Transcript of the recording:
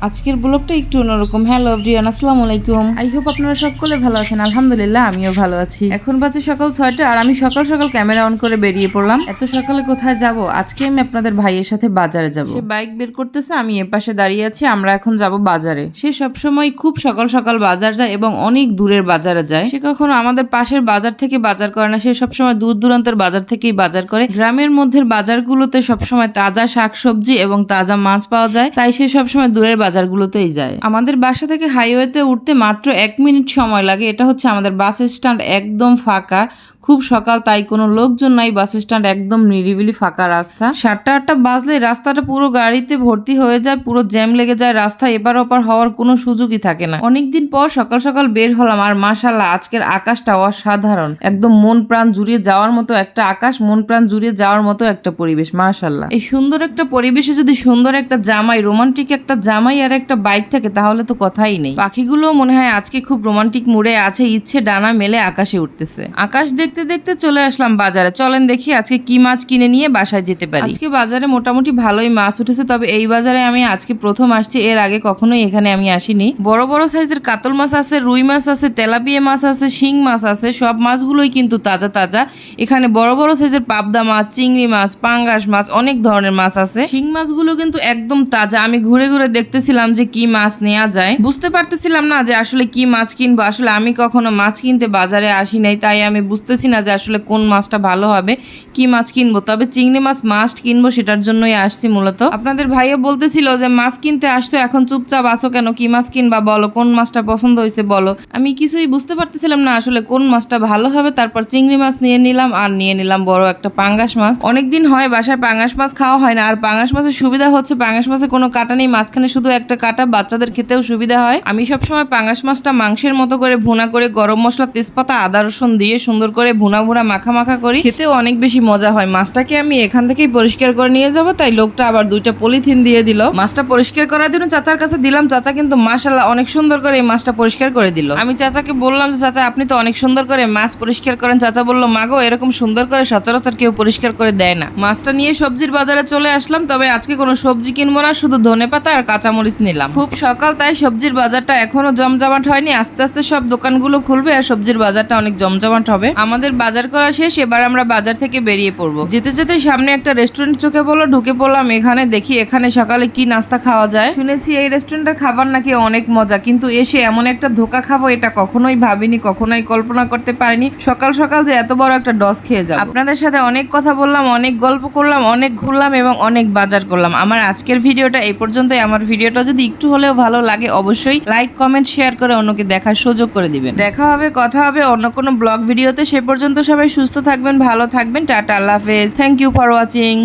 আজকের ব্লগটা একটু অন্যরকম। হ্যালো এভরিওয়ান, আসসালামু আলাইকুম। আই হোপ আপনারা সকলে ভালো আছেন। আলহামদুলিল্লাহ আমিও ভালো আছি। এখন বাজে সকাল 6টা আর আমি সকাল সকাল ক্যামেরা অন করে বেরিয়ে পড়লাম। এত সকালে কোথায় যাব? আজকে আমি আপনাদের ভাইয়ের সাথে বাজারে যাব। সে বাইক বের করতেছে, আমি এ পাশে দাঁড়িয়ে আছি। আমরা এখন যাব বাজারে। সে সবসময় খুব সকাল সকাল বাজার যায় এবং অনেক দূরের বাজারে যায়। সে কখনো আমাদের পাশের বাজার থেকে বাজার করে না, সে সবসময় দূর দূরান্তের বাজার থেকেই বাজার করে। গ্রামের মধ্যে বাজারগুলোতে সবসময় তাজা শাকসবজি এবং তাজা মাছ পাওয়া যায়, তাই সে সবসময় দূরের বাজারগুলোতেই যায়। আমাদের বাসা থেকে হাইওয়েতে উঠতে মাত্র 1 মিনিট সময় লাগে। এটা হচ্ছে আমাদের বাস স্ট্যান্ড, একদম ফাঁকা, খুব সকাল, তাই কোনো লোকজন নাই। বাস স্ট্যান্ড একদম নিরিবিলি ফাঁকা রাস্তা। 7টা-8টা বাজলে রাস্তাটা পুরো গাড়িতে ভর্তি হয়ে যায়, পুরো জ্যাম লেগে যায়, রাস্তা এপার ওপার হওয়ার কোনো সুযোগই থাকে না। অনেকদিন পর সকাল সকাল বের হলাম আর মাশাআল্লাহ আজকের আকাশটা অসাধারণ, একদম মন প্রাণ জুড়িয়ে যাওয়ার মতো একটা আকাশ, মন প্রাণ জুড়িয়ে যাওয়ার মতো একটা পরিবেশ। মাশাআল্লাহ, এই সুন্দর একটা পরিবেশে যদি সুন্দর একটা জামাই, রোমান্টিক একটা জামাই আর একটা বাইক থাকে তাহলে তো কথাই নেই। পাখিগুলো মনে হয় আজকে খুব রোমান্টিক মুডে আছে, ইচ্ছে ডানা মেলে আকাশে উঠতেছে। আকাশ দেখতে দেখতে চলে আসলাম বাজারে। চলেন দেখি আজকে কি মাছ কিনে নিয়ে বাসায় যেতে পারি। আজকে বাজারে মোটামুটি ভালোই মাছ উঠেছে, তবে এই বাজারে আমি আজকে প্রথম আসছি, এর আগে কখনোই এখানে আমি আসিনি। বড় বড় সাইজের কাতল মাছ আছে, রুই মাছ আছে, তেলাপিয়া মাছ আছে, শিং মাছ আছে, সব মাছগুলোই কিন্তু তাজা তাজা। এখানে বড় বড় সাইজের পাবদা মাছ, চিংড়ি মাছ, পাঙ্গাস মাছ, অনেক ধরনের মাছ আছে। শিং মাছগুলো কিন্তু একদম তাজা। আমি ঘুরে ঘুরে দেখতেছিলাম যে কি মাছ নেওয়া যায়, বুঝতে পারতেছিলাম না যে আসলে কি মাছ কিনবো। আসলে আমি কখনো মাছ কিনতে বাজারে আসি নাই, তাই আমি বুঝতেছি না যে আসলে কোন মাছটা ভালো হবে, কি মাছ কিনবো। তবে চিংড়ি মাছ মাস্ট কিনবো, সেটার জন্যই আসছি মূলত। আপনাদের ভাইও বলতেছিল যে মাছ কিনতে আসছো, এখন চুপচাপ আসো কেন, কি মাছ কিনবা বলো, কোন মাছটা পছন্দ হয়েছে বলো। আমি কিছুই বুঝতে পারতেছিলাম না আসলে কোন মাছটা ভালো হবে। তারপর চিংড়ি মাছ নিয়ে নিলাম আর নিয়ে নিলাম বড় একটা পাঙ্গাস মাছ। অনেকদিন হয় বাসায় পাঙ্গাস মাছ খাওয়া হয় না, আর পাঙ্গাস মাছের সুবিধা হচ্ছে পাঙ্গাস মাছে কোনো কাটা নেই, মাঝখানে শুধু একটা কাটা, বাচ্চাদের খেতেও সুবিধা হয়। আমি সবসময় পাঙ্গাস মাছটা মাংসের মতো করে ভুনা করে গরম মশলা, তেজপাতা, আদা রসুন দিয়ে সুন্দর করে ভুনা ভুনা মাখা মাখা করি, খেতেও অনেক বেশি মজা হয়। মাছটাকে আমি এখান থেকেই পরিষ্কার করে নিয়ে যাব, তাই লোকটা আবার 2টা পলিথিন দিয়ে দিল। মাছটা পরিষ্কার করার জন্য চাচার কাছে দিলাম। চাচা কিন্তু মাশাআল্লাহ অনেক সুন্দর করে এই মাছটা পরিষ্কার করে দিল। আমি চাচাকে বললাম যে চাচা আপনি তো অনেক সুন্দর করে মাছ পরিষ্কার করেন। চাচা বলল মাগো, এরকম সুন্দর করে সচরাচর কেউ পরিষ্কার করে দেয় না। মাছটা নিয়ে সবজির বাজারে চলে আসলাম, তবে আজকে কোনো সবজি কিনবো না, শুধু ধনেপাতা আর কাঁচামরিচ নিলাম। খুব সকাল, তাই সবজির বাজারটা এখনো জমজমাট হয়নি। আস্তে আস্তে সব দোকানগুলো খুলবে আর সবজির বাজারটা অনেক জমজমাট হবে। আমাদের বাজার করা শেষ, এবার আমরা বাজার থেকে বেরিয়ে পড়বো। যেতে যেতে সামনে একটা রেস্টুরেন্ট চোখে পড়লো, ঢুকে পড়লাম। এখানে দেখি এখানে সকালে কি নাস্তা খাওয়া যায়। শুনেছি এই রেস্টুরেন্টের খাবার নাকি অনেক মজা, কিন্তু এসে এমন একটা ধোকা খাবো এটা কখনোই ভাবিনি, কখনোই কল্পনা করতে পারিনি। সকাল সকাল যে এত বড় একটা ডস খেয়ে যাবো। আপনাদের সাথে অনেক কথা বললাম, অনেক গল্প করলাম, অনেক ঘুরলাম এবং অনেক বাজার করলাম। আমার আজকের ভিডিওটা এই পর্যন্তই। আমার ভিডিওটা যদি একটু হলেও ভালো লাগে অবশ্যই লাইক, কমেন্ট, শেয়ার করে অন্যকে দেখার সুযোগ করে দিবেন। দেখা হবে, কথা হবে অন্য কোনো ব্লগ ভিডিওতে। সে পর্যন্ত সবাই সুস্থ থাকবেন, ভালো থাকবেন। টাটা, আল্লাহ হাফেজ। Thank you for watching.